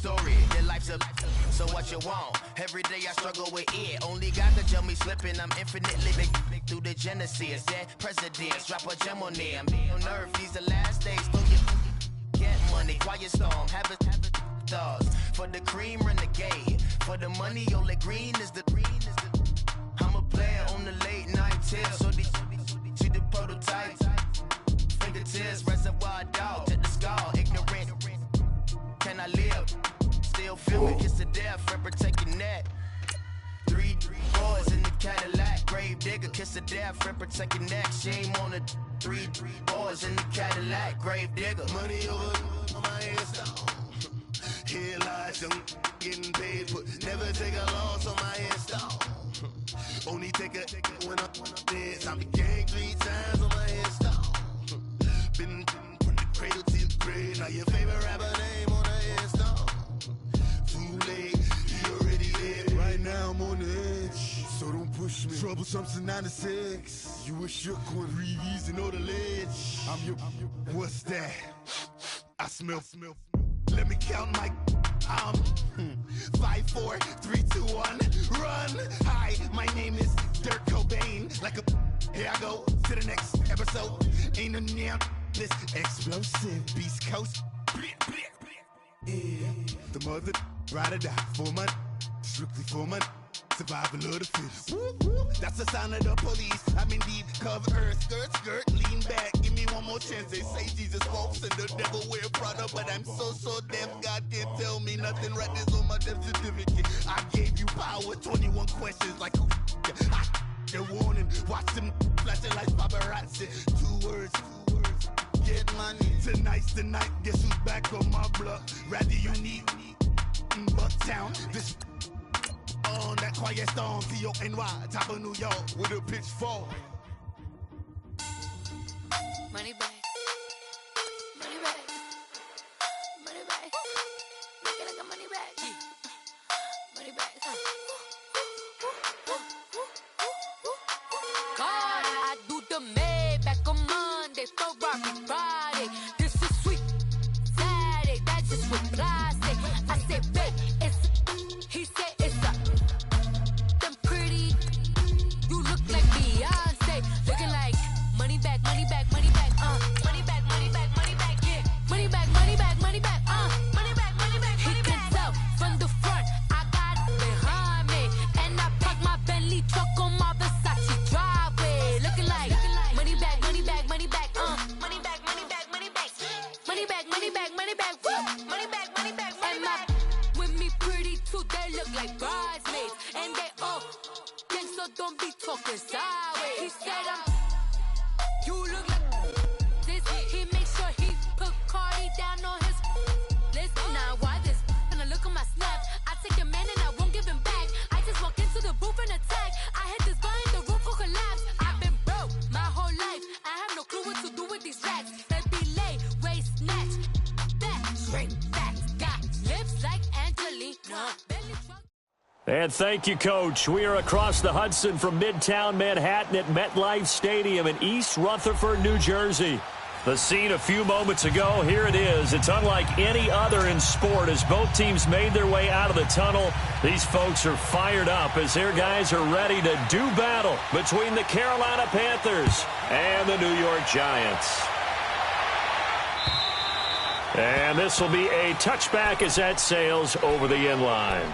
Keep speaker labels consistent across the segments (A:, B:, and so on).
A: story. Your life's a so what you want? Every day I struggle with it. Only God could tell me slipping. I'm infinitely big through the Genesis. Dead presidents, drop a gem on them. On earth, these the last days. Throw your get money, quiet storm. Have it thoughts for the cream renegade. For the money, only green is the green is the. I'm a player on the late night tip. So these see the prototype. Fingertips, reservoir dog to the skull. Ignorant. Can I live? Still feel me, kiss to death, friend, protect your neck. Three boys in the Cadillac, grave digger, kiss to death, friend, protect your neck. Shame on the three boys in the Cadillac, grave digger. Money over my headstone. Here lies young, getting paid, but never take a loss on my headstone. Only take a when I'm dead. Time to gang 3 times on my headstone. Been from the cradle to the grave. Now your favorite rapper name on the headstone. Too late, you already dead. Right now I'm on the edge, so don't push me. Troublesome to 96. You a shook one, breathe and know the ledge. I'm your. What's that? I smell. Let me count my. 5, 4, 3, 2, 1, run. Hi, my name is Dirk Cobain. Like a. Here I go to the next episode. Ain't no damn this explosive Beast Coast. Yeah. The mother ride or die for money, strictly for money. Survival of the fittest. That's the sign of the police. I'm indeed cover earth, skirt, lean back. Give me one more chance. They say Jesus walks and the devil wear Prada, but I'm so deaf. God can't tell me nothing. Right this on my death certificate. I gave you power. 21 questions like who? The warning. Watch them flashing like paparazzi. 2 words. Get money. Tonight's the night. Guess who's back on my block? Rather unique. Bucktown. This. On that quiet storm, T-O-N-Y, top of New York, with a pitchfork.
B: Money back. Money back. Money back. Make it like a money back. Money back. God, I do the Maybach on Monday, Ferrari Friday. This is sweet Saturday, that's just with plastic. I say, babe, it's. He said it's a. Them pretty. You look like Beyonce. Looking like money back, money back, money back, money back, money back, money back, yeah. Money back, money back, money back, money back, money back, money back. He can tell from the front, I got it behind me. And I park my Bentley truck on my Versace driveway. Looking like money back, money back, money back, money back, money back, money back. Money back, money back, money back, money back, money back, money back. With me pretty too, they look like bridesmaids. And they all gang, so don't be talking sideways. He said you look like this. He makes sure he put Cardi down on his list. Now why this? Gonna look on my snap. I take a man and I won't give him back. I just walk into the booth and attack. I hit this button, the roof will collapse. I've been broke my whole life. I have no clue what to do with these racks. That be lay, waist snatch, back, straight back. Got lips like Angelina. Belly truck.
C: And thank you, Coach. We are across the Hudson from Midtown Manhattan at MetLife Stadium in East Rutherford, New Jersey. The scene a few moments ago, here it is. It's unlike any other in sport as both teams made their way out of the tunnel. These folks are fired up as their guys are ready to do battle between the Carolina Panthers and the New York Giants. And this will be a touchback as that sails over the end line.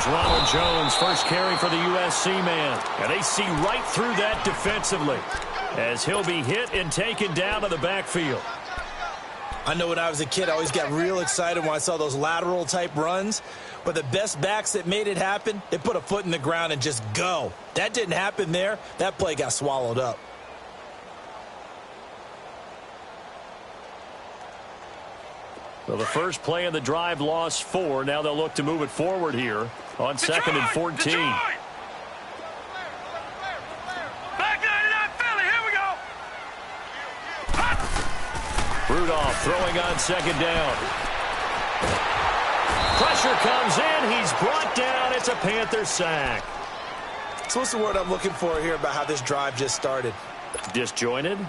C: Ronald Jones, first carry for the USC man. And they see right through that defensively as he'll be hit and taken down to the backfield.
D: I know when I was a kid, I always got real excited when I saw those lateral type runs. But the best backs that made it happen, they put a foot in the ground and just go. That didn't happen there. That play got swallowed up.
C: Well, the first play of the drive lost 4. Now they'll look to move it forward here on 2nd and 14. Rudolph throwing on second down. Pressure comes in. He's brought down. It's a Panther sack.
D: So what's the word I'm looking for here about how this drive just started?
C: Disjointed?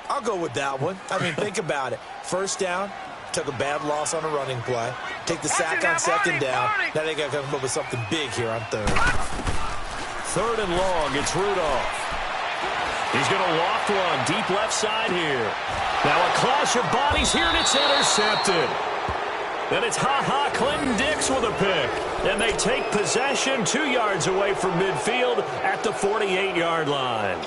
D: I'll go with that one. I mean, think about it. First down, took a bad loss on a running play. Take the sack on second down. Now they got to come up with something big here on third.
C: Third and long, it's Rudolph. He's going to loft one deep left side here. Now a clash of bodies here, and it's intercepted. Then it's Clinton Dix with a pick. And they take possession 2 yards away from midfield at the 48-yard line.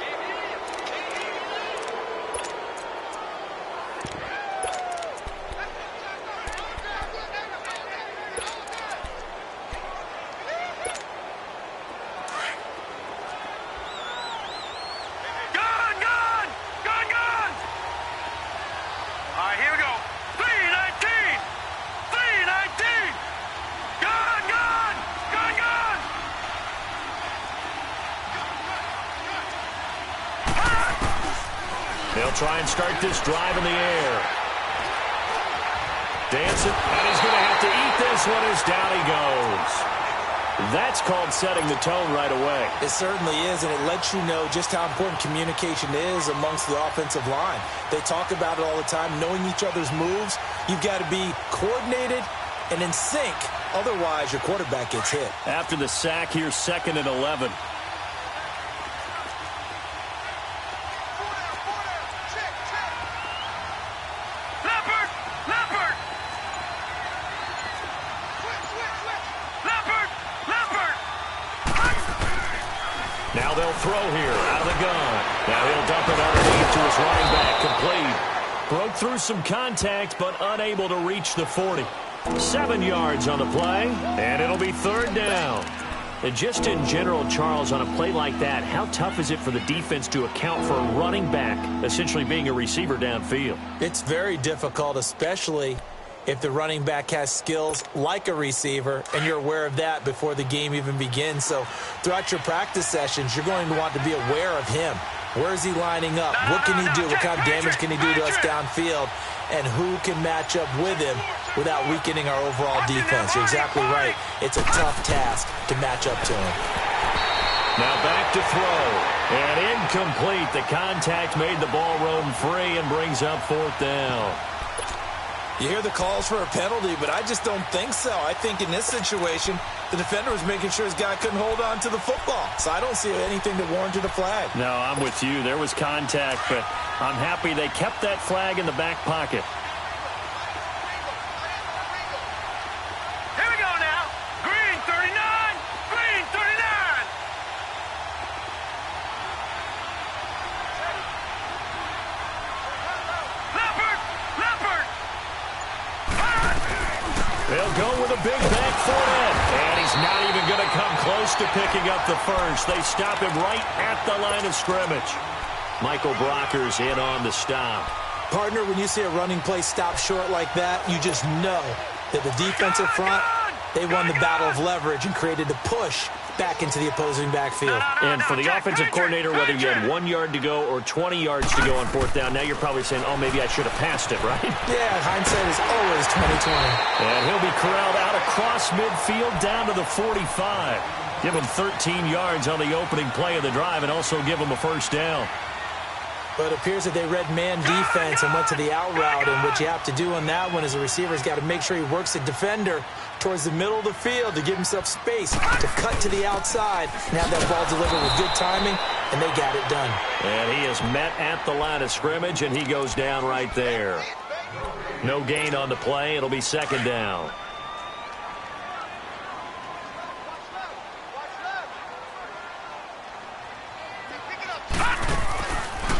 C: They'll try and start this drive in the air. Dancing, and he's going to have to eat this one as down he goes. That's called setting the tone right away.
D: It certainly is, and it lets you know just how important communication is amongst the offensive line. They talk about it all the time, knowing each other's moves. You've got to be coordinated and in sync. Otherwise, your quarterback gets hit.
C: After the sack, here's 2nd and 11. Now they'll throw here out of the gun. Now he'll dump it underneath to his running back. Complete. Broke through some contact, but unable to reach the 40. 7 yards on the play, and it'll be 3rd down. And just in general, Charles, on a play like that, how tough is it for the defense to account for a running back essentially being a receiver downfield?
D: It's very difficult, especially if the running back has skills like a receiver, and you're aware of that before the game even begins. So throughout your practice sessions, you're going to want to be aware of him. Where is he lining up? What can he do? What kind of damage can he do to us downfield? And who can match up with him without weakening our overall defense? You're exactly right. It's a tough task to match up to him.
C: Now back to throw. And incomplete. The contact made the ball roam free and brings up 4th down.
D: You hear the calls for a penalty, but I just don't think so. I think in this situation, the defender was making sure his guy couldn't hold on to the football. So I don't see anything that warranted a flag.
C: No, I'm with you. There was contact, but I'm happy they kept that flag in the back pocket.
E: Here we go now. Green 39. Green 39. Leopard.
C: They'll go with a big back foot in. And he's not even going to come close to picking up the first. They stop him right at the line of scrimmage. Michael Brocker's in on the stop.
D: Partner, when you see a running play stop short like that, you just know that the defensive front, they won the battle of leverage and created the push back into the opposing backfield.
C: And for the offensive coordinator, whether you had 1 yard to go or 20 yards to go on 4th down, now you're probably saying, oh, maybe I should have passed it, right?
D: Yeah, hindsight is always 20/20.
C: And he'll be corralled out across midfield down to the 45. Give him 13 yards on the opening play of the drive and also give him a 1st down.
D: But it appears that they read man defense and went to the out route. And what you have to do on that one as a receiver is got to make sure he works the defender towards the middle of the field to give himself space to cut to the outside and have that ball delivered with good timing, and they got it done.
C: And he is met at the line of scrimmage, and he goes down right there. No gain on the play. It'll be 2nd down.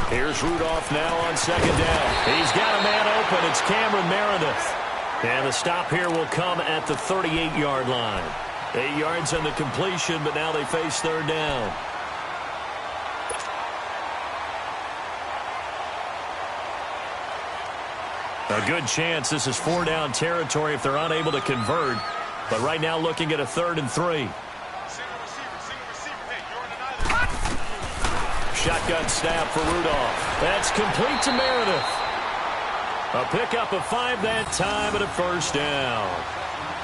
C: Here's Rudolph now on 2nd down. He's got a man open. It's Cameron Meredith. And the stop here will come at the 38-yard line. 8 yards on the completion, but now they face 3rd down. A good chance this is 4-down territory if they're unable to convert. But right now looking at a 3rd and 3. Shotgun snap for Rudolph. That's complete to Meredith. A pickup of 5 that time and a first down.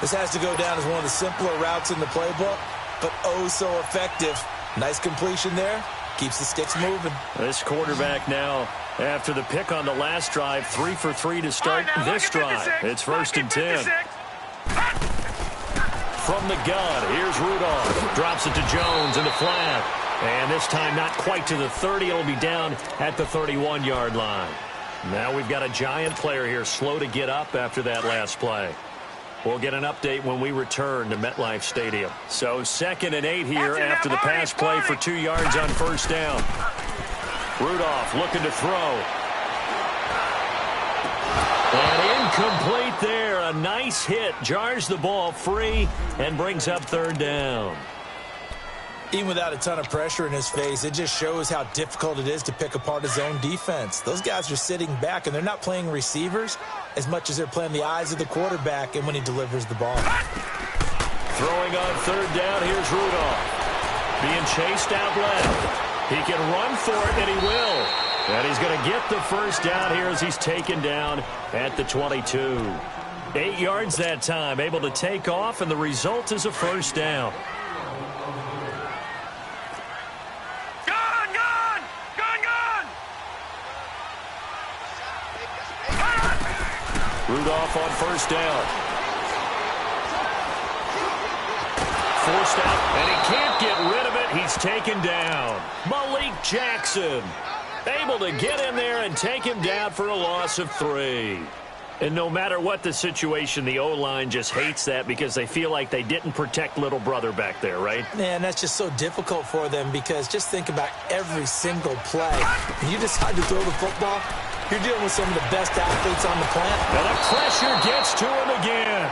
D: This has to go down as one of the simpler routes in the playbook, but oh so effective. Nice completion there. Keeps the sticks moving.
C: This quarterback now, after the pick on the last drive, 3 for 3 to start this drive. It's 1st and 10. From the gun, here's Rudolph. Drops it to Jones in the flat. And this time not quite to the 30. It'll be down at the 31-yard line. Now we've got a Giant player here slow to get up after that last play. We'll get an update when we return to MetLife Stadium. So 2nd and 8 here after the pass play for 2 yards on first down. Rudolph looking to throw. And incomplete there. A nice hit. Jars the ball free and brings up 3rd down.
D: Even without a ton of pressure in his face, it just shows how difficult it is to pick apart his own defense. Those guys are sitting back, and they're not playing receivers as much as they're playing the eyes of the quarterback and when he delivers the ball.
C: Throwing on 3rd down, here's Rudolph. Being chased out left. He can run for it, and he will. And he's going to get the first down here as he's taken down at the 22. 8 yards that time, able to take off, and the result is a first down. Rudolph on first down. Forced out, and he can't get rid of it. He's taken down. Malik Jackson able to get in there and take him down for a loss of 3. And no matter what the situation, the O-line just hates that because they feel like they didn't protect little brother back there, right?
D: Man, that's just so difficult for them because just think about every single play. When you decide to throw the football, you're dealing with some of the best athletes on the planet.
C: And the pressure gets to him again.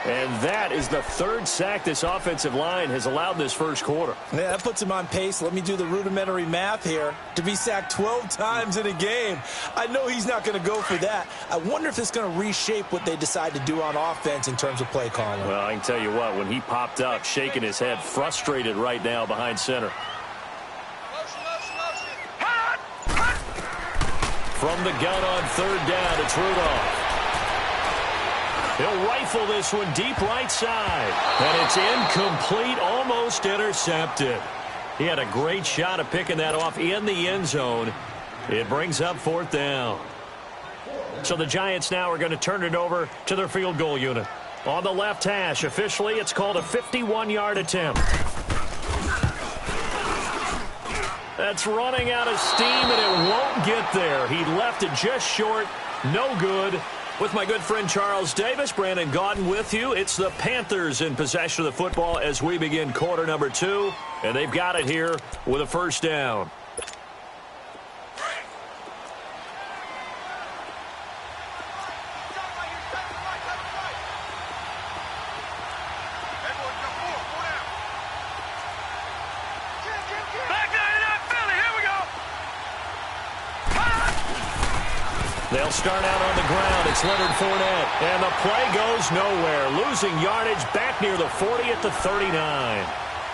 C: And that is the 3rd sack this offensive line has allowed this first quarter.
D: Yeah, that puts him on pace. Let me do the rudimentary math here. To be sacked 12 times in a game. I know he's not going to go for that. I wonder if it's going to reshape what they decide to do on offense in terms of play calling.
C: Well, I can tell you what, when he popped up, shaking his head, frustrated right now behind center. From the gun on 3rd down, it's Rudolph. He'll rifle this one deep right side. And it's incomplete, almost intercepted. He had a great shot of picking that off in the end zone. It brings up 4th down. So the Giants now are going to turn it over to their field goal unit. On the left hash, officially, it's called a 51-yard attempt. That's running out of steam, and it won't get there. He left it just short. No good. With my good friend Charles Davis, Brandon Gaudin with you. It's the Panthers in possession of the football as we begin quarter number 2. And they've got it here with a first down. They'll start out on the ground. It's Leonard Fournette. And the play goes nowhere. Losing yardage back near the 40 at the 39.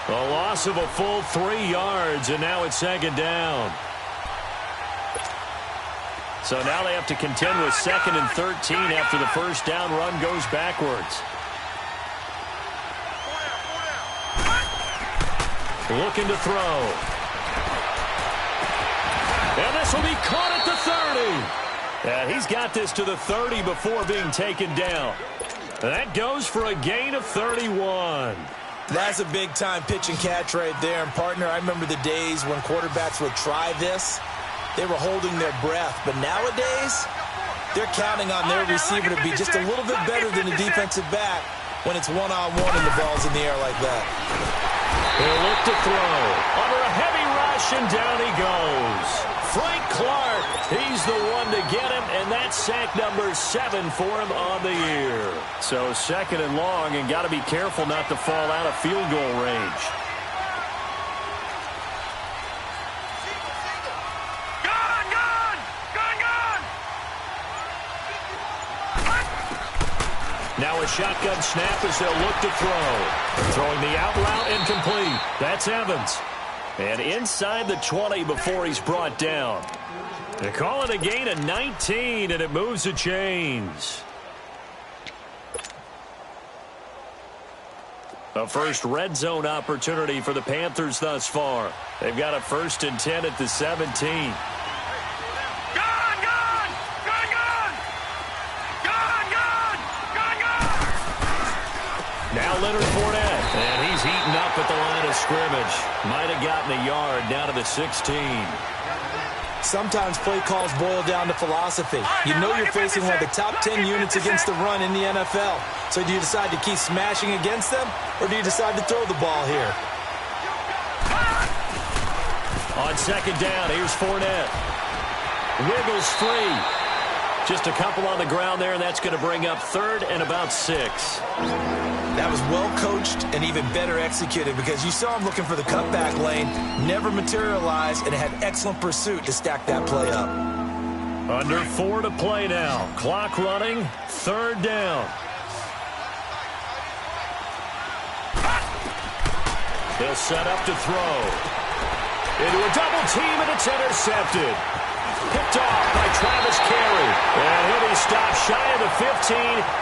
C: A loss of a full 3 yards, and now it's 2nd down. So now they have to contend with 2nd and 13 after the first down run goes backwards. Looking to throw. And this will be caught at the 30. And he's got this to the 30 before being taken down. That goes for a gain of 31.
D: That's a big-time pitch and catch right there. And, partner, I remember the days when quarterbacks would try this. They were holding their breath. But nowadays, they're counting on their receiver to be just a little bit better than the defensive back when it's one-on-one and the ball's in the air like that.
C: He'll look to throw. Under a heavy rush, and down he goes. Frank Clark, he's the one to get him, and that's sack number 7 for him on the year. So 2nd and long, and got to be careful not to fall out of field goal range. Now a shotgun snap as they'll look to throw. Throwing the out route incomplete. That's Evans. And inside the 20 before he's brought down. They call it a gain of 19, and it moves the chains. A first red zone opportunity for the Panthers thus far. They've got a 1st and 10 at the 17. Now Leonard Fournette, and he's heating up at the line of scrimmage. Might have gotten a yard down to the 16.
D: Sometimes play calls boil down to philosophy. You know you're facing one of the top 10 units against the run in the NFL. So do you decide to keep smashing against them, or do you decide to throw the ball here?
C: On 2nd down, here's Fournette. Wiggles free. Just a couple on the ground there, and that's going to bring up 3rd and about 6.
D: That was well coached and even better executed because you saw him looking for the cutback lane, never materialized, and had excellent pursuit to stack that play up.
C: Under 4 to play now. Clock running, 3rd down. He'll set up to throw. Into a double team, and it's intercepted. Picked off by Travis Carey. And he'll be stopped shy of the 15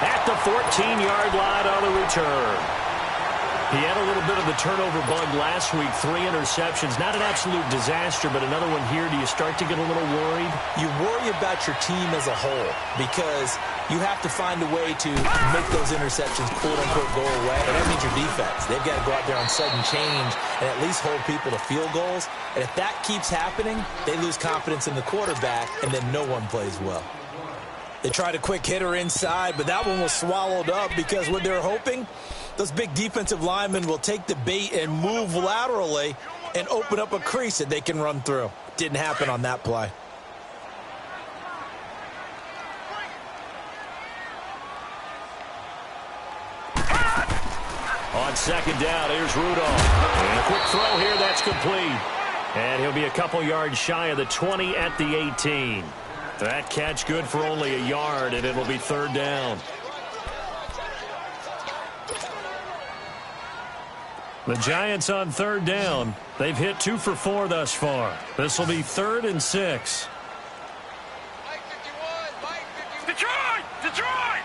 C: at the 14-yard line on the return. He had a little bit of the turnover bug last week, 3 interceptions. Not an absolute disaster, but another one here. Do you start to get a little worried?
D: You worry about your team as a whole because you have to find a way to make those interceptions, quote-unquote, go away. And that means your defense. They've got to go out there on sudden change and at least hold people to field goals. And if that keeps happening, they lose confidence in the quarterback, and then no one plays well. They tried a quick hitter inside, but that one was swallowed up because what they're hoping, those big defensive linemen will take the bait and move laterally and open up a crease that they can run through. Didn't happen on that play.
C: On 2nd down, here's Rudolph. And a quick throw here, that's complete. And he'll be a couple yards shy of the 20 at the 18. That catch good for only a yard, and it'll be 3rd down. The Giants on 3rd down. They've hit 2 for 4 thus far. This will be 3rd and 6.
E: Detroit! Detroit!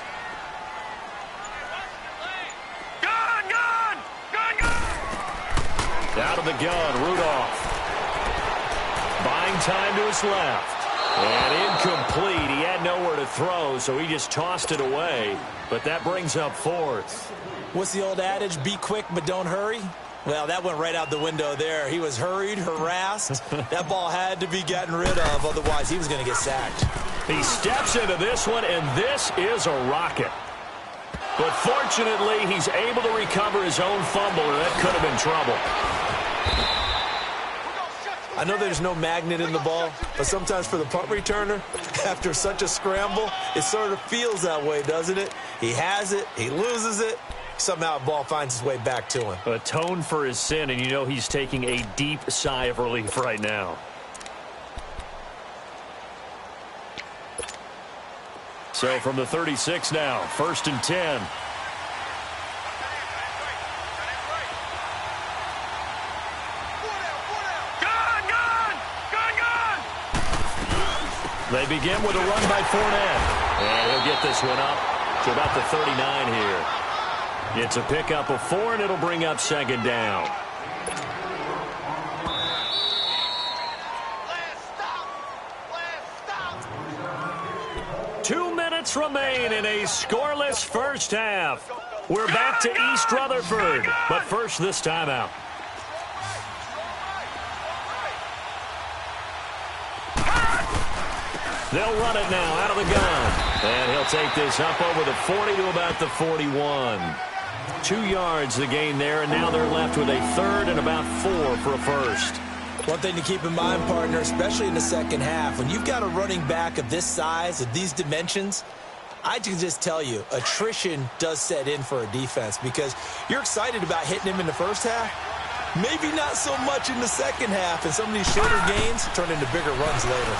C: Out of the gun, Rudolph. Buying time to his left. And incomplete. He had nowhere to throw, so he just tossed it away. But that brings up 4th.
D: What's the old adage? Be quick, but don't hurry? Well, that went right out the window there. He was hurried, harassed. That ball had to be gotten rid of, otherwise he was going to get sacked.
C: He steps into this one, and this is a rocket. But fortunately, he's able to recover his own fumble, or that could have been trouble.
D: I know there's no magnet in the ball, but sometimes for the punt returner, after such a scramble, it sort of feels that way, doesn't it? He has it, he loses it, somehow the ball finds its way back to him.
C: Atone for his sin, and you know he's taking a deep sigh of relief right now. So from the 36 now, 1st and 10. They begin with a run by Fournette. And he'll get this one up to about the 39 here. It's a pickup of 4, and it'll bring up 2nd down. Two minutes remain in a scoreless first half. We're back to East Rutherford, but first this timeout. They'll run it now out of the gun. And he'll take this up over the 40 to about the 41. 2 yards the gain there, and now they're left with a 3rd and about 4 for a first.
D: One thing to keep in mind, partner, especially in the second half, when you've got a running back of this size, of these dimensions, I can just tell you, attrition does set in for a defense because you're excited about hitting him in the first half. Maybe not so much in the second half, and some of these shorter gains turn into bigger runs later.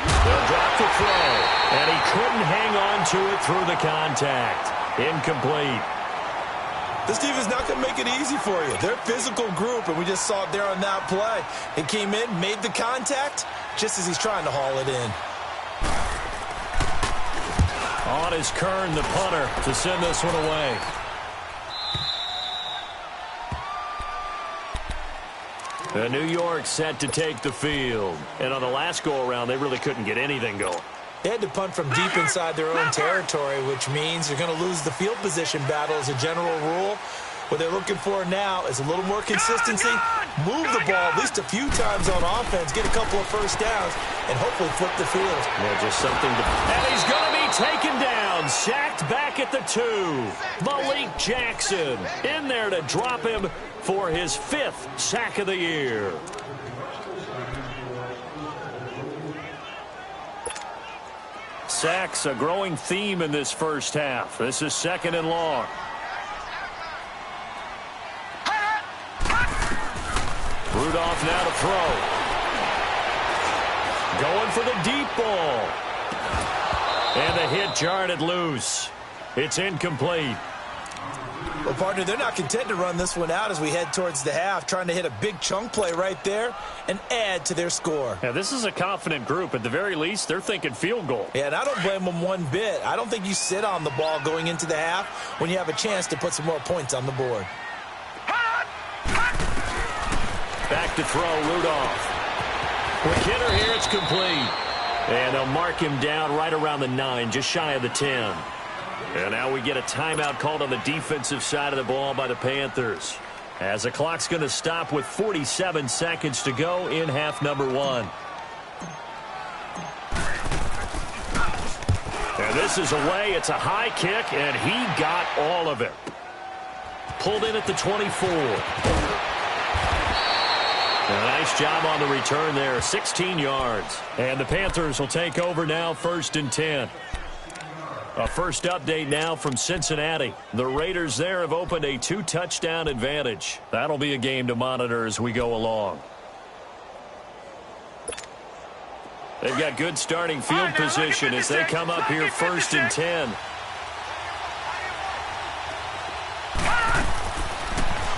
C: They'll drop the throw, and he couldn't hang on to it through the contact. Incomplete.
D: This team is not going to make it easy for you. They're a physical group, and we just saw it there on that play. It came in, made the contact, just as he's trying to haul it in.
C: On is Kern, the punter, to send this one away. New York set to take the field. And on the last go-around, they really couldn't get anything going.
D: They had to punt from deep inside their own territory, which means you're going to lose the field position battle as a general rule. What they're looking for now is a little more consistency, move the ball at least a few times on offense, get a couple of first downs, and hopefully flip the field.
C: Yeah, just something to... And he's going to be taken down, sacked back at the 2. Malik Jackson in there to drop him for his 5th sack of the year. Sacks, a growing theme in this first half. This is 2nd and long. Rudolph now to throw. Going for the deep ball. And the hit jarred it loose. It's incomplete.
D: Well, partner, they're not content to run this one out as we head towards the half, trying to hit a big chunk play right there and add to their score.
C: Yeah, this is a confident group. At the very least, they're thinking field goal.
D: Yeah, and I don't blame them one bit. I don't think you sit on the ball going into the half when you have a chance to put some more points on the board.
C: Back to throw, Rudolph. Quick hitter here, it's complete. And they'll mark him down right around the 9, just shy of the 10. And now we get a timeout called on the defensive side of the ball by the Panthers, as the clock's going to stop with 47 seconds to go in half number 1. And this is away. It's a high kick, and he got all of it. Pulled in at the 24. A nice job on the return there, 16 yards. And the Panthers will take over now, 1st and 10. A first update now from Cincinnati. The Raiders there have opened a 2-touchdown advantage. That'll be a game to monitor as we go along. They've got good starting field position as they come up here 1st and 10.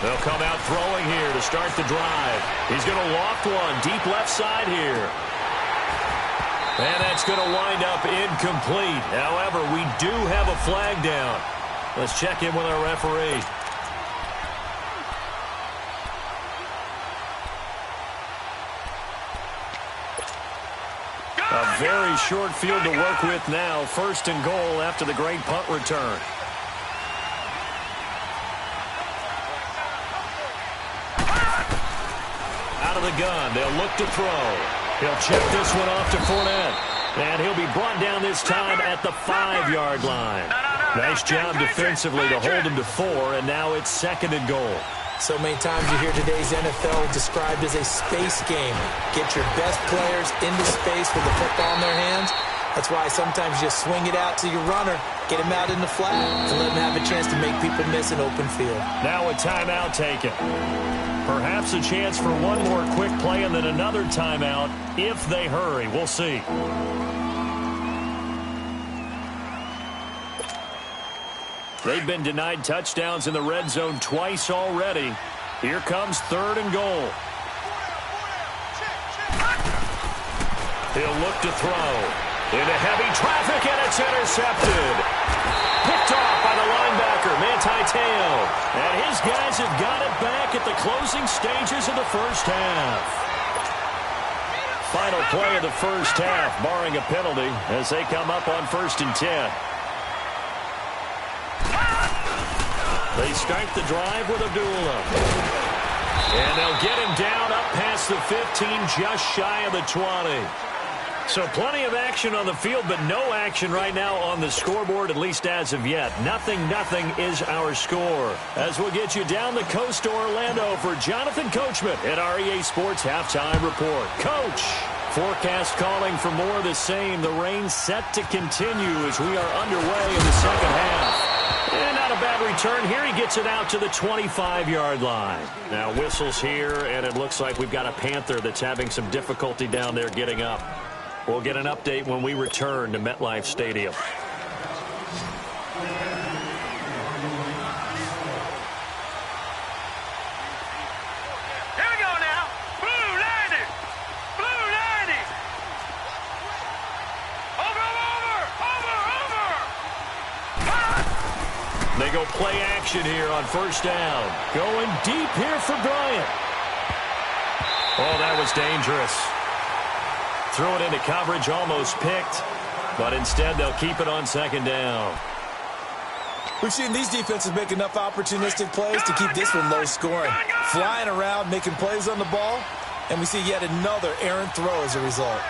C: They'll come out throwing here to start the drive. He's going to loft one deep left side here. And that's going to wind up incomplete. However, we do have a flag down. Let's check in with our referee. A very short field to work with now. 1st and goal after the great punt return. Out of the gun. They'll look to throw. He'll check this one off to Fournette. And he'll be brought down this time at the 5-yard line. Nice job defensively to hold him to 4, and now it's 2nd and goal.
D: So many times you hear today's NFL described as a space game. Get your best players into space with the football in their hands. That's why sometimes you swing it out to your runner, get him out in the flat, and let him have a chance to make people miss an open field.
C: Now a timeout taken. Perhaps a chance for one more quick play and then another timeout if they hurry. We'll see. They've been denied touchdowns in the red zone twice already. Here comes 3rd and goal. He'll look to throw. Into heavy traffic, and it's intercepted. Picked off by the linebacker, Manti Te'o. And his guys have got it back at the closing stages of the first half. Final play of the first half, barring a penalty, as they come up on 1st and 10. They start the drive with Abdullah. And they'll get him down up past the 15, just shy of the 20. So plenty of action on the field, but no action right now on the scoreboard, at least as of yet. 0-0 is our score. As we'll get you down the coast to Orlando for Jonathan Coachman at REA Sports Halftime Report. Coach, forecast calling for more of the same. The rain set to continue as we are underway in the second half. And not a bad return here. He gets it out to the 25-yard line. Now whistles here, and it looks like we've got a Panther that's having some difficulty down there getting up. We'll get an update when we return to MetLife Stadium.
E: Here we go now. Blue 90. Blue 90.
C: play action here on first down. Going deep here for Bryant. Oh, that was dangerous. Threw it into coverage, almost picked. But instead, they'll keep it on second down.
D: We've seen these defenses make enough opportunistic plays to keep this one low scoring. Flying around, making plays on the ball, and we see yet another errant throw as a result.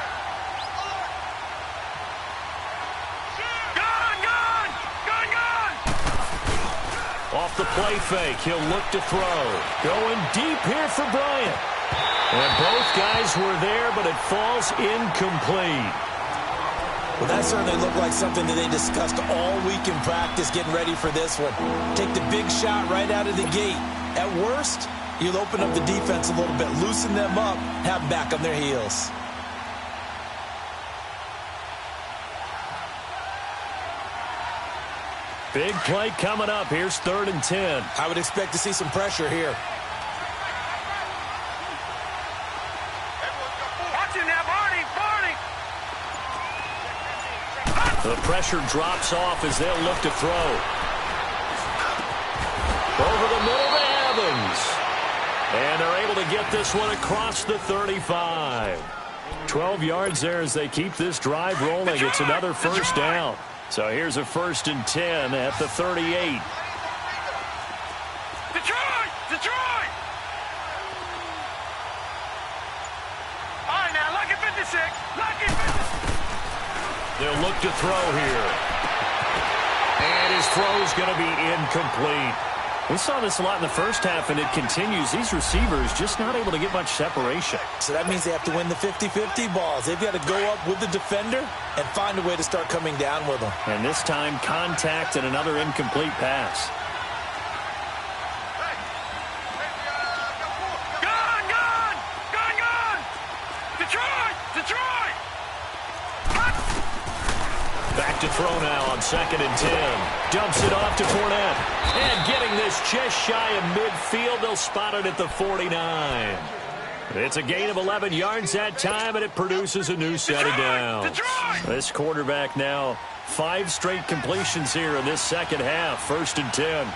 C: Off the play fake, he'll look to throw. Going deep here for Bryant. And both guys were there, but it falls incomplete.
D: Well, that certainly looked like something that they discussed all week in practice getting ready for this one. Take the big shot right out of the gate. At worst, you'll open up the defense a little bit, loosen them up, have them back on their heels.
C: Big play coming up. Here's 3rd and 10.
D: I would expect to see some pressure here.
C: The pressure drops off as they'll look to throw. Over the middle to Evans. And they're able to get this one across the 35. 12 yards there as they keep this drive rolling. It's another first down. So here's a 1st and 10 at the 38.
E: Detroit! All right, now, lucky 56. Lucky 56.
C: They'll look to throw here. And his throw's going to be incomplete. We saw this a lot in the first half, and it continues. These receivers just not able to get much separation.
D: So that means they have to win the 50-50 balls. They've got to go up with the defender and find a way to start coming down with them.
C: And this time, contact and another incomplete pass.
E: Detroit!
C: Back to throw now on 2nd and 10. Dumps it off to Fournette. And getting this just shy of midfield, they'll spot it at the 49. It's a gain of 11 yards that time, and it produces a new set of downs. This quarterback now 5 straight completions here in this second half. 1st and 10.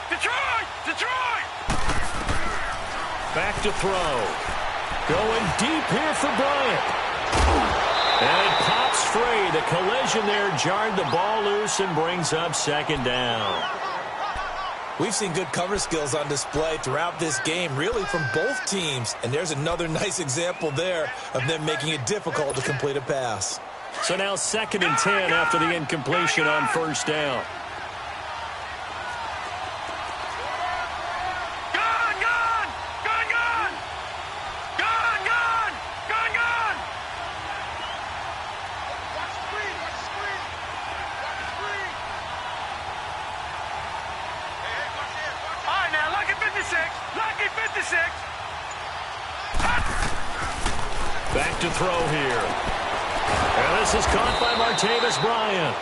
E: Detroit!
C: Back to throw. Going deep here for Bryant. And it pops free. The collision there jarred the ball loose and brings up 2nd down.
D: We've seen good cover skills on display throughout this game, really from both teams. And there's another nice example there of them making it difficult to complete a pass.
C: So now 2nd and 10 after the incompletion on 1st down. Back to throw here. And this is caught by Martavis Bryant.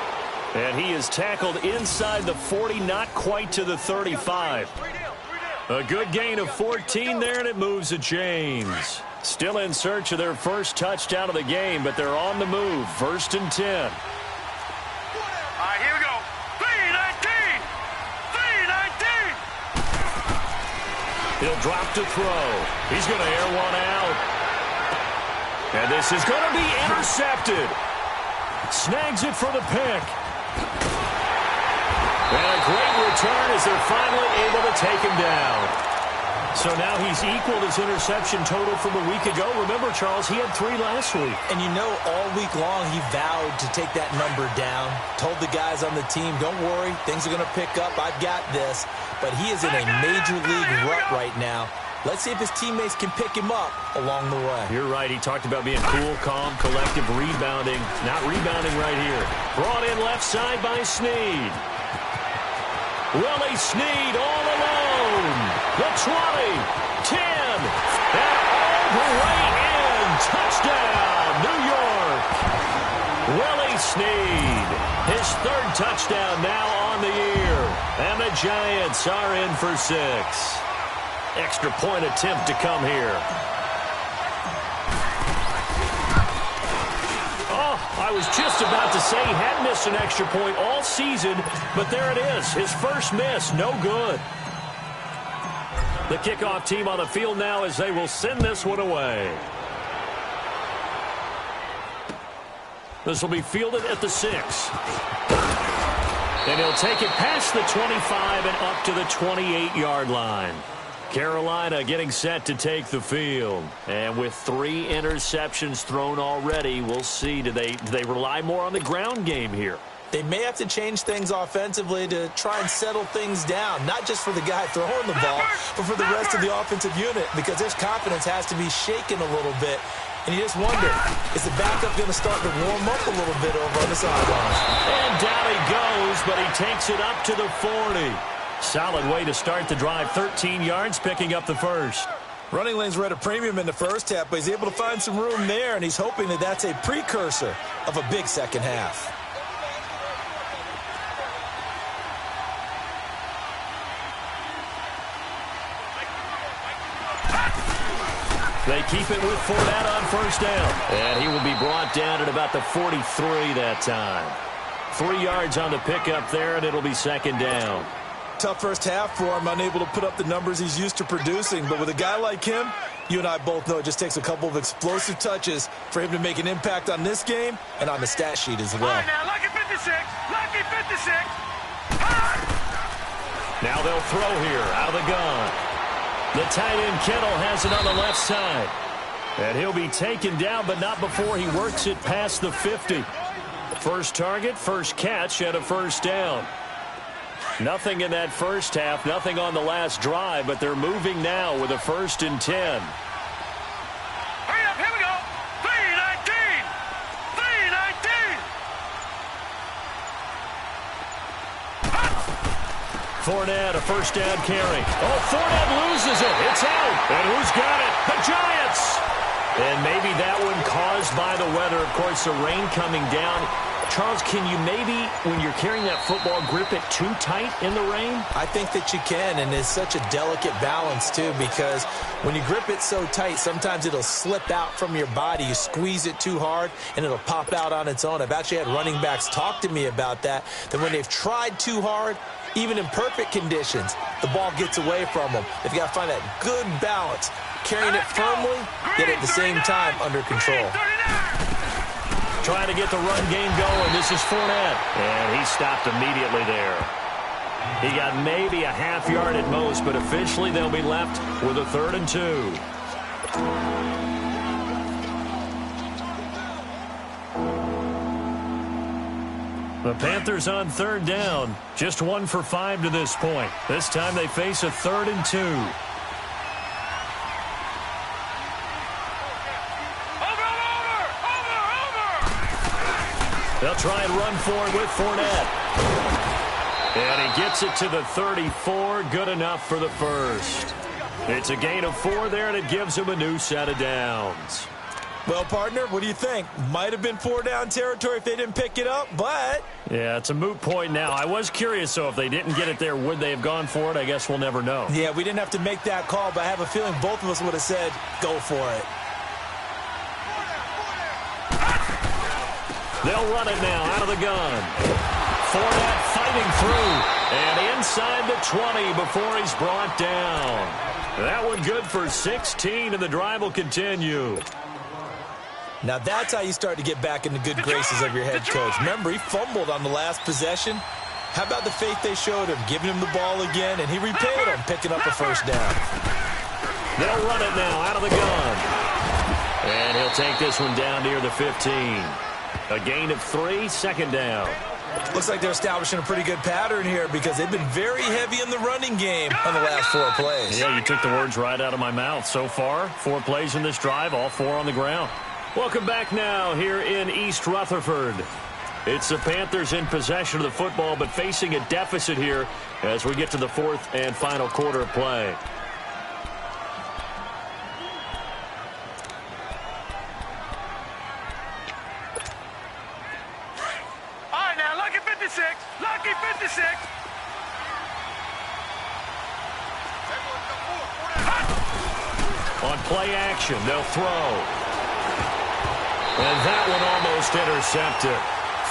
C: And he is tackled inside the 40, not quite to the 35. A good gain of 14 there, and it moves the chains. Still in search of their first touchdown of the game, but they're on the move. 1st and 10.
E: All right, here we go. 3-19!
C: He'll drop to throw. He's going to air one out. And this is going to be intercepted. Snags it for the pick. And a great return as they're finally able to take him down. So now he's equaled his interception total from a week ago. Remember, Charles, he had 3 last week.
D: And you know, all week long he vowed to take that number down. Told the guys on the team, don't worry, things are going to pick up. I've got this. But he is in a major league rut right now. Let's see if his teammates can pick him up along the way.
C: You're right. He talked about being cool, calm, collective, rebounding. Not rebounding right here. Brought in left side by Snead. Willie Snead all alone. The 20, 10, and all the way in. Touchdown, New York. Willie Snead. His 3rd touchdown now on the year. And the Giants are in for 6. Extra point attempt to come here. Oh, I was just about to say he hadn't missed an extra point all season, but there it is. His first miss, no good. The kickoff team on the field now as they will send this one away. This will be fielded at the 6. And he'll take it past the 25 and up to the 28-yard line. Carolina getting set to take the field. And with 3 interceptions thrown already, we'll see. Do they rely more on the ground game here?
D: They may have to change things offensively to try and settle things down, not just for the guy throwing the ball, but for the rest of the offensive unit, because their confidence has to be shaken a little bit. And you just wonder, is the backup going to start to warm up a little bit over on the sidelines?
C: And down he goes, but he takes it up to the 40. Solid way to start the drive. 13 yards, picking up the first.
D: Running lanes were at a premium in the first half, but he's able to find some room there, and he's hoping that that's a precursor of a big second half.
C: They keep it with Fournette on first down. And he will be brought down at about the 43 that time. 3 yards on the pickup there, and it'll be second down.
D: Tough first half for him, unable to put up the numbers he's used to producing. But with a guy like him, you and I both know it just takes a couple of explosive touches for him to make an impact on this game and on the stat sheet as well.
E: All right, now, lucky 56. Lucky 56.
C: Now they'll throw here out of the gun. The tight end Kittle has it on the left side. And he'll be taken down, but not before he works it past the 50. First target, first catch, and a first down. Nothing in that first half, nothing on the last drive, but they're moving now with a 1st and 10.
E: Hurry up, here we go. 319. 319.
C: Fournette, a first down carry. Oh, Fournette loses it. It's out. And who's got it? The Giants. And maybe that one caused by the weather. Of course, the rain coming down. Charles, can you maybe, when you're carrying that football, grip it too tight in the rain?
D: I think that you can, and it's such a delicate balance, too, because when you grip it so tight, sometimes it'll slip out from your body. You squeeze it too hard, and it'll pop out on its own. I've actually had running backs talk to me about that when they've tried too hard, even in perfect conditions, the ball gets away from them. They've got to find that good balance, carrying it firmly, yet at the same time under control.
C: Trying to get the run game going. This is Fournette. And he stopped immediately there. He got maybe a half yard at most, but officially they'll be left with a 3rd and 2. The Panthers on 3rd down. Just 1 for 5 to this point. This time they face a 3rd and 2. They'll try and run for it with Fournette. And he gets it to the 34. Good enough for the first. It's a gain of 4 there, and it gives him a new set of downs.
D: Well, partner, what do you think? Might have been 4-down territory if they didn't pick it up, but...
C: Yeah, it's a moot point now. I was curious, so if they didn't get it there, would they have gone for it? I guess we'll never know.
D: Yeah, we didn't have to make that call, but I have a feeling both of us would have said, go for it.
C: They'll run it now out of the gun. Fournette fighting through. And inside the 20 before he's brought down. That one good for 16, and the drive will continue.
D: Now that's how you start to get back in the good graces of your head coach. Remember, he fumbled on the last possession. How about the faith they showed him, giving him the ball again, and he repaid him, picking up a first down.
C: They'll run it now out of the gun. And he'll take this one down near the 15. A gain of 3, 2nd down.
D: Looks like they're establishing a pretty good pattern here because they've been very heavy in the running game on the last 4 plays.
C: Yeah, you took the words right out of my mouth. So far, 4 plays in this drive, all 4 on the ground. Welcome back now here in East Rutherford. It's the Panthers in possession of the football, but facing a deficit here as we get to the 4th and final quarter of play.
E: Lucky 56.
C: On play action, they'll throw. And that one almost intercepted.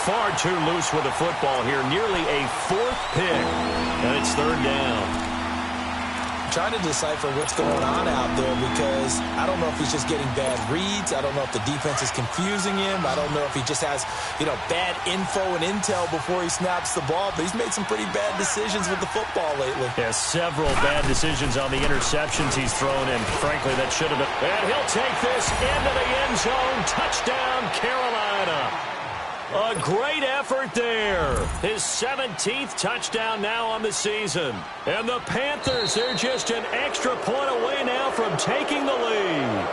C: Far too loose with the football here. Nearly a fourth pick. And it's third down.
D: Trying to decipher what's going on out there because I don't know if he's just getting bad reads. I don't know if the defense is confusing him. I don't know if he just has, bad info and intel before he snaps the ball. But he's made some pretty bad decisions with the football lately.
C: Yeah, several bad decisions on the interceptions he's thrown in. Frankly, that should have been. And he'll take this into the end zone. Touchdown, Carolina. A great effort there. His 17th touchdown now on the season. And the Panthers, they're just an extra point away now from taking the lead.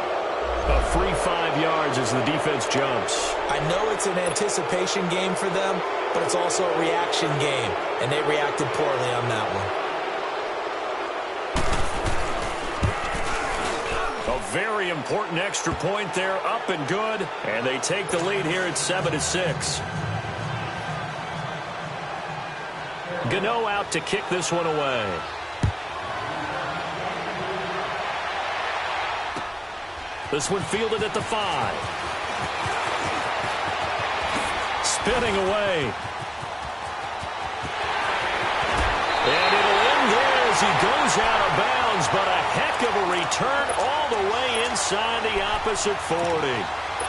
C: A free 5 yards as the defense jumps.
D: I know it's an anticipation game for them, but it's also a reaction game. And they reacted poorly on that one.
C: A very important extra point there, up and good. And they take the lead here at 7-6. Gano out to kick this one away. This one fielded at the 5. Spinning away. And it'll end there as he goes out of bounds, but a heck of a return all the way inside the opposite 40.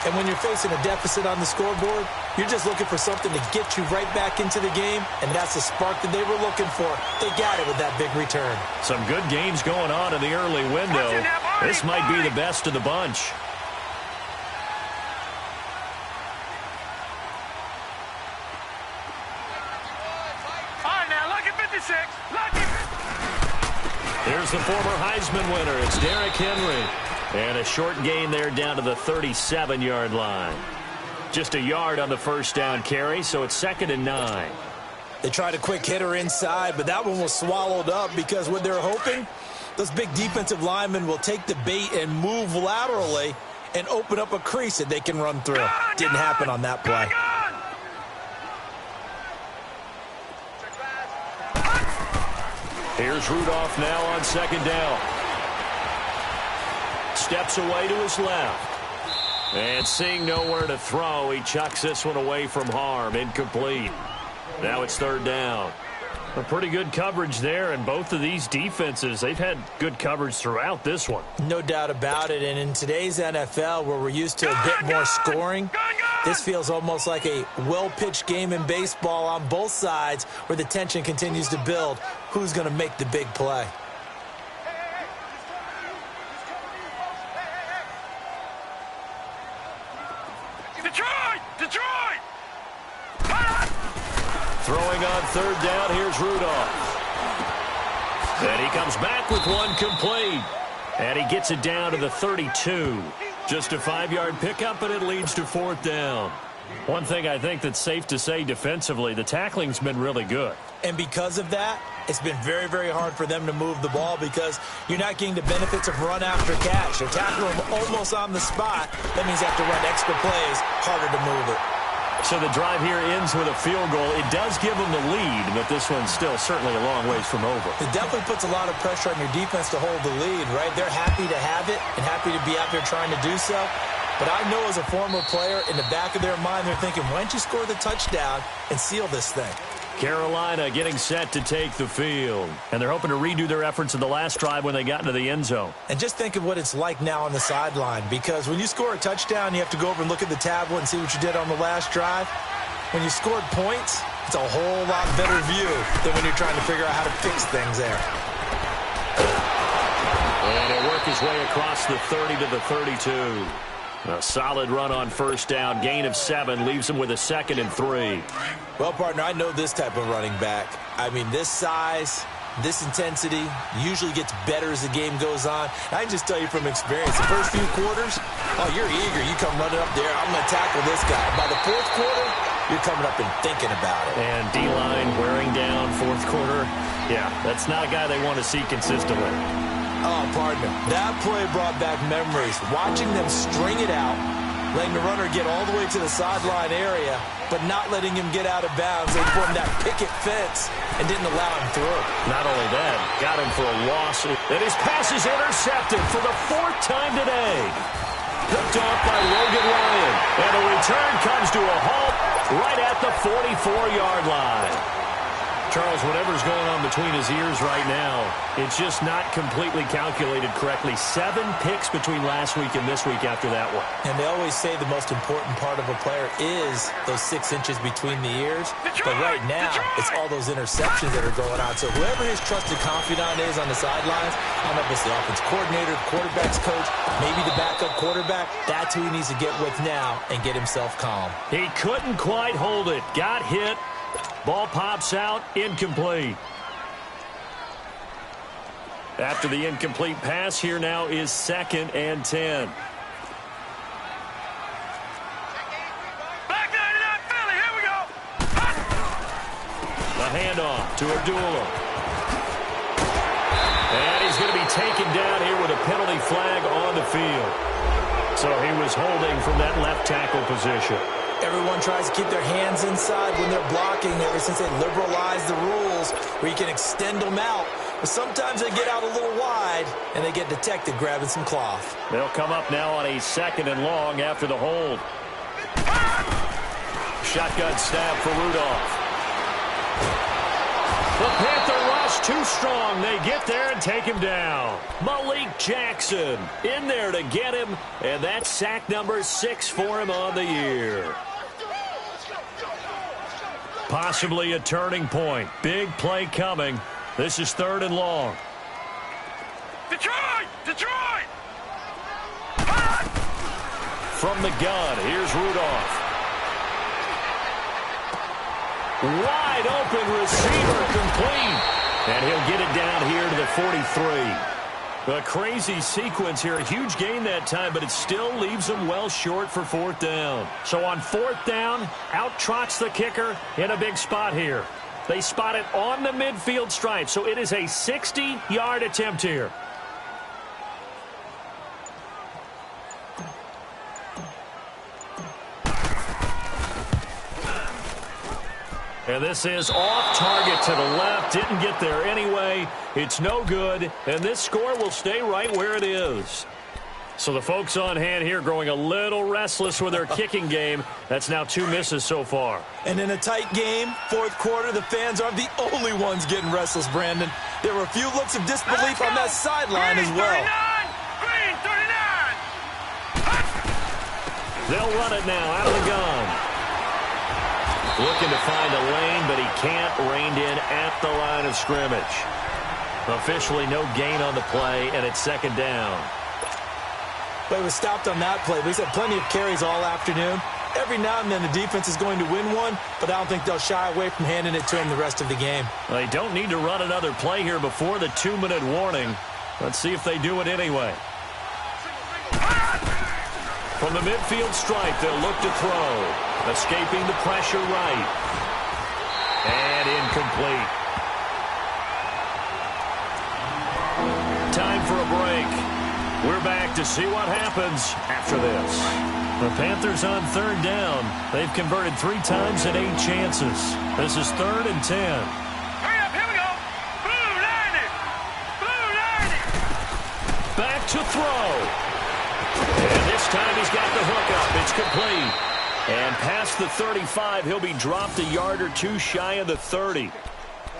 D: And when you're facing a deficit on the scoreboard, you're just looking for something to get you right back into the game, and that's the spark that they were looking for. They got it with that big return.
C: Some good games going on in the early window. This might be the best of the bunch. Here's the former Heisman winner. It's Derrick Henry. And a short gain there down to the 37-yard line. Just a yard on the first down carry, so it's 2nd and 9.
D: They tried a quick hitter inside, but that one was swallowed up because what they're hoping, those big defensive linemen will take the bait and move laterally and open up a crease that they can run through. Didn't happen on that play.
C: Here's Rudolph now on 2nd down. Steps away to his left. And seeing nowhere to throw, he chucks this one away from harm. Incomplete. Now it's 3rd down. A pretty good coverage there, and both of these defenses, they've had good coverage throughout this one.
D: No doubt about it, and in today's NFL, where we're used to a bit more scoring, this feels almost like a well-pitched game in baseball on both sides where the tension continues to build. Who's going to make the big play?
E: Detroit!
C: Throwing on 3rd down, here's Rudolph. And he comes back with one complete. And he gets it down to the 32. Just a 5-yard pickup, and it leads to 4th down. One thing I think that's safe to say defensively, the tackling's been really good.
D: And because of that, it's been very, very hard for them to move the ball because you're not getting the benefits of run after catch. They're tackling them almost on the spot. That means they have to run extra plays, harder to move it.
C: So the drive here ends with a field goal. It does give them the lead, but this one's still certainly a long ways from over.
D: It definitely puts a lot of pressure on your defense to hold the lead, right? They're happy to have it and happy to be out there trying to do so. But I know as a former player, in the back of their mind, they're thinking, why don't you score the touchdown and seal this thing?
C: Carolina getting set to take the field. And they're hoping to redo their efforts in the last drive when they got into the end zone.
D: And just think of what it's like now on the sideline, because when you score a touchdown, you have to go over and look at the tablet and see what you did on the last drive. When you scored points, it's a whole lot better view than when you're trying to figure out how to fix things there.
C: And he'll work his way across the 30 to the 32. A solid run on 1st down. Gain of 7 leaves him with a 2nd and 3.
D: Well, partner, I know this type of running back. I mean, this size, this intensity usually gets better as the game goes on. And I can just tell you from experience, the first few quarters, oh, you're eager. You come running up there. I'm going to tackle this guy. By the 4th quarter, you're coming up and thinking about it.
C: And D-line wearing down 4th quarter. Yeah, that's not a guy they want to see consistently.
D: Oh, partner, that play brought back memories. Watching them string it out, letting the runner get all the way to the sideline area, but not letting him get out of bounds. They formed that picket fence and didn't allow him through.
C: Not only that, got him for a loss. And his pass is intercepted for the 4th time today. Picked off by Logan Ryan. And the return comes to a halt right at the 44-yard line. Charles, whatever's going on between his ears right now, it's just not completely calculated correctly. 7 picks between last week and this week after that one.
D: And they always say the most important part of a player is those 6 inches between the ears. But right now, it's all those interceptions that are going on. So whoever his trusted confidant is on the sidelines, I don't know if it's the offense coordinator, the quarterback's coach, maybe the backup quarterback, that's who he needs to get with now and get himself calm.
C: He couldn't quite hold it. Got hit. Ball pops out, incomplete. After the incomplete pass, here now is 2nd and 10.
E: Back 99 Philly, here we go.
C: The handoff to Abdullah. And he's going to be taken down here with a penalty flag on the field. So he was holding from that left tackle position.
D: Everyone tries to keep their hands inside when they're blocking ever since they liberalized the rules where you can extend them out. But sometimes they get out a little wide and they get detected grabbing some cloth.
C: They'll come up now on a 2nd and long after the hold. Shotgun snap for Rudolph. The Panther rush too strong. They get there and take him down. Malik Jackson in there to get him, and that's sack number 6 for him on the year. Possibly a turning point. Big play coming. This is 3rd and long.
E: Detroit! Detroit!
C: From the gun, here's Rudolph. Wide open receiver, complete. And he'll get it down here to the 43. A crazy sequence here. A huge gain that time, but it still leaves them well short for 4th down. So on 4th down, out trots the kicker in a big spot here. They spot it on the midfield stripe, so it is a 60-yard attempt here. And this is off target to the left. Didn't get there anyway. It's no good. And this score will stay right where it is. So the folks on hand here growing a little restless with their kicking game. That's now 2 misses so far.
D: And in a tight game, 4th quarter, the fans aren't the only ones getting restless, Brandon. There were a few looks of disbelief on that sideline as well.
E: Green 39!
C: They'll run it now out of the gun. Looking to find a lane, but he can't. Reined in at the line of scrimmage. Officially no gain on the play, and it's 2nd down.
D: But he was stopped on that play. But he's had plenty of carries all afternoon. Every now and then the defense is going to win one, but I don't think they'll shy away from handing it to him the rest of the game.
C: They don't need to run another play here before the 2-minute warning. Let's see if they do it anyway. From the midfield stripe, they'll look to throw. Escaping the pressure right. And incomplete. Time for a break. We're back to see what happens after this. The Panthers on 3rd down. They've converted 3 times in 8 chances. This is 3rd and 10.
E: Hurry up, here we go. Blue 90. Blue 90.
C: Back to throw. And this time he's got the hook up. It's complete. And past the 35, he'll be dropped a yard or 2 shy of the 30.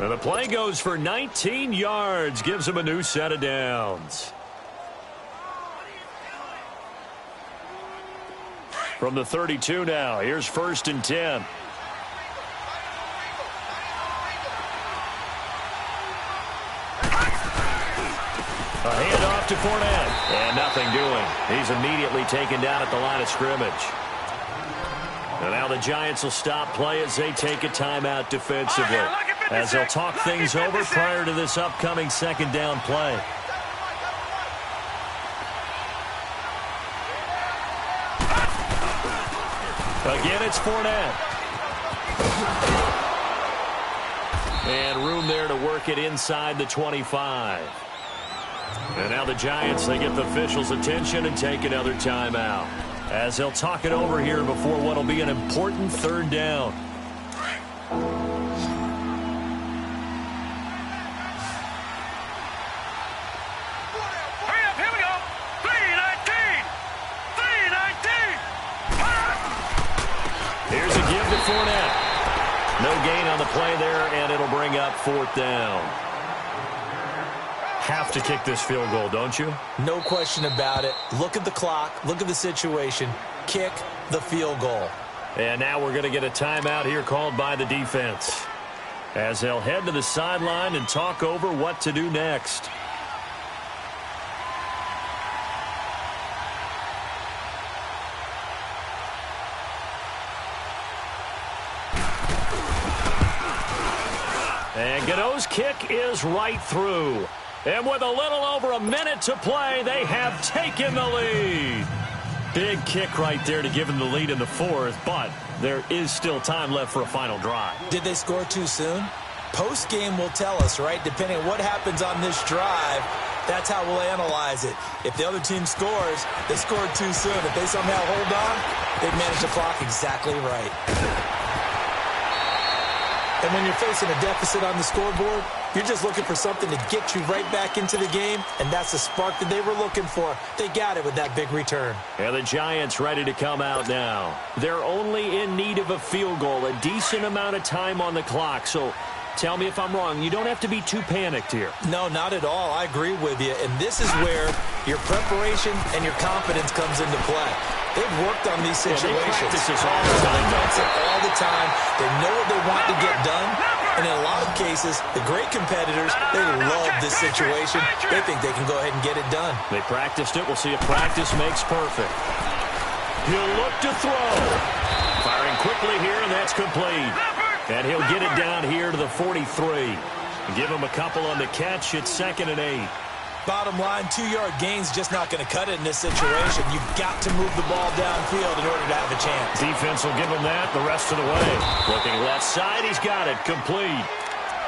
C: And the play goes for 19 yards. Gives him a new set of downs. From the 32 now, here's 1st and 10. A handoff to Fournette. And nothing doing. He's immediately taken down at the line of scrimmage. And now the Giants will stop play as they take a timeout defensively. As they'll talk things over prior to this upcoming 2nd down play. Again, it's Fournette. And room there to work it inside the 25. And now the Giants, they get the officials' attention and take another timeout. As they'll talk it over here before what will be an important 3rd down.
E: Hurry up, here we go. 319. 319.
C: gain on the play there, and it'll bring up 4th down. Have to kick this field goal, don't you?
D: No question about it. Look at the clock. Look at the situation. Kick the field goal.
C: And now we're going to get a timeout here called by the defense, as they'll head to the sideline and talk over what to do next. And Godot's kick is right through. And with a little over a minute to play, they have taken the lead. Big kick right there to give them the lead in the 4th, but there is still time left for a final drive.
D: Did they score too soon? Post-game will tell us, right? Depending on what happens on this drive, that's how we'll analyze it. If the other team scores, they scored too soon. If they somehow hold on, they've managed the clock exactly right. And when you're facing a deficit on the scoreboard, you're just looking for something to get you right back into the game, and that's the spark that they were looking for. They got it with that big return.
C: And the Giants ready to come out now. They're only in need of a field goal, a decent amount of time on the clock. So tell me if I'm wrong. You don't have to be too panicked here.
D: No, not at all. I agree with you. And this is where your preparation and your confidence comes into play. They've worked on these situations.
C: Yeah, they practice this all the time.
D: All the time. They know what they want to get done. And in a lot of cases, the great competitors, they love this situation. They think they can go ahead and get it done.
C: They practiced it. We'll see if practice makes perfect. He'll look to throw. Firing quickly here, and that's complete. And he'll get it down here to the 43. Give him a couple on the catch. It's 2nd and 8.
D: Bottom line, 2-yard gain's just not going to cut it in this situation. You've got to move the ball downfield in order to have a chance.
C: Defense will give him that the rest of the way. Looking left side, he's got it. Complete.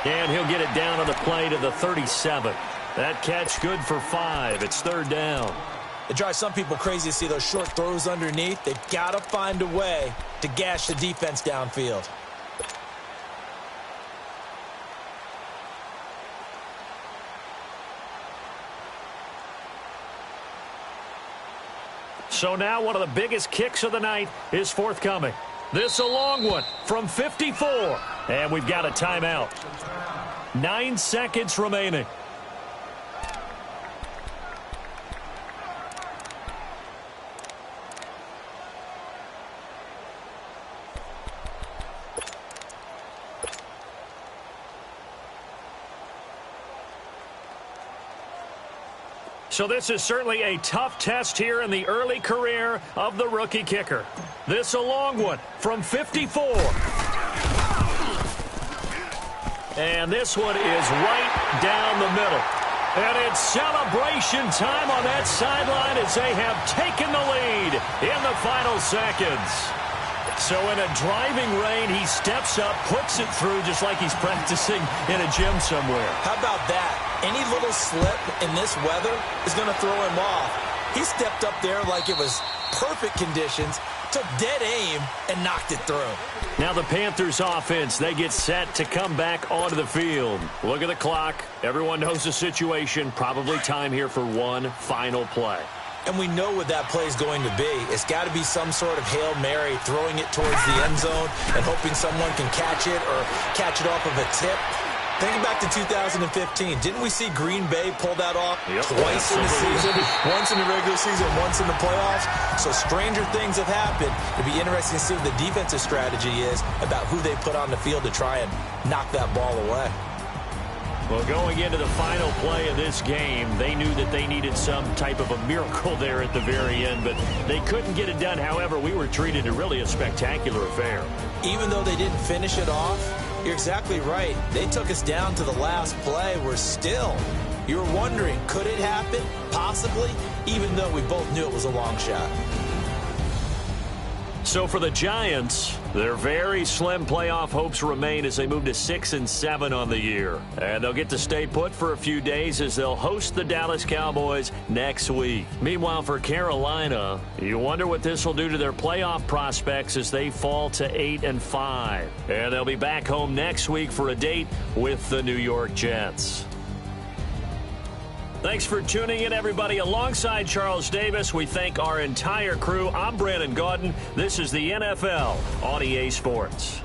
C: And he'll get it down on the play to the 37. That catch good for 5. It's 3rd down.
D: It drives some people crazy to see those short throws underneath. They've got to find a way to gash the defense downfield.
C: So now one of the biggest kicks of the night is forthcoming. This a long one from 54. And we've got a timeout. 9 seconds remaining. So this is certainly a tough test here in the early career of the rookie kicker. This a long one from 54. And this one is right down the middle. And it's celebration time on that sideline as they have taken the lead in the final seconds. So in a driving rain, he steps up, puts it through just like he's practicing in a gym somewhere.
D: How about that? Any little slip in this weather is going to throw him off. He stepped up there like it was perfect conditions, took dead aim, and knocked it through.
C: Now the Panthers offense, they get set to come back onto the field. Look at the clock. Everyone knows the situation. Probably time here for one final play.
D: And we know what that play is going to be. It's got to be some sort of Hail Mary, throwing it towards the end zone and hoping someone can catch it or catch it off of a tip. Think back to 2015. Didn't we see Green Bay pull that off twice in the season? Once in the regular season, once in the playoffs. So stranger things have happened. It'd be interesting to see what the defensive strategy is about who they put on the field to try and knock that ball away.
C: Well, going into the final play of this game, they knew that they needed some type of a miracle there at the very end, but they couldn't get it done. However, we were treated to really a spectacular affair.
D: Even though they didn't finish it off, you're exactly right. They took us down to the last play. We're still, you were wondering, could it happen? Possibly, even though we both knew it was a long shot.
C: So for the Giants, their very slim playoff hopes remain as they move to 6-7 on the year. And they'll get to stay put for a few days as they'll host the Dallas Cowboys next week. Meanwhile, for Carolina, you wonder what this will do to their playoff prospects as they fall to 8-5. And they'll be back home next week for a date with the New York Jets. Thanks for tuning in, everybody. Alongside Charles Davis, we thank our entire crew. I'm Brandon Gaudin. This is the NFL on EA Sports.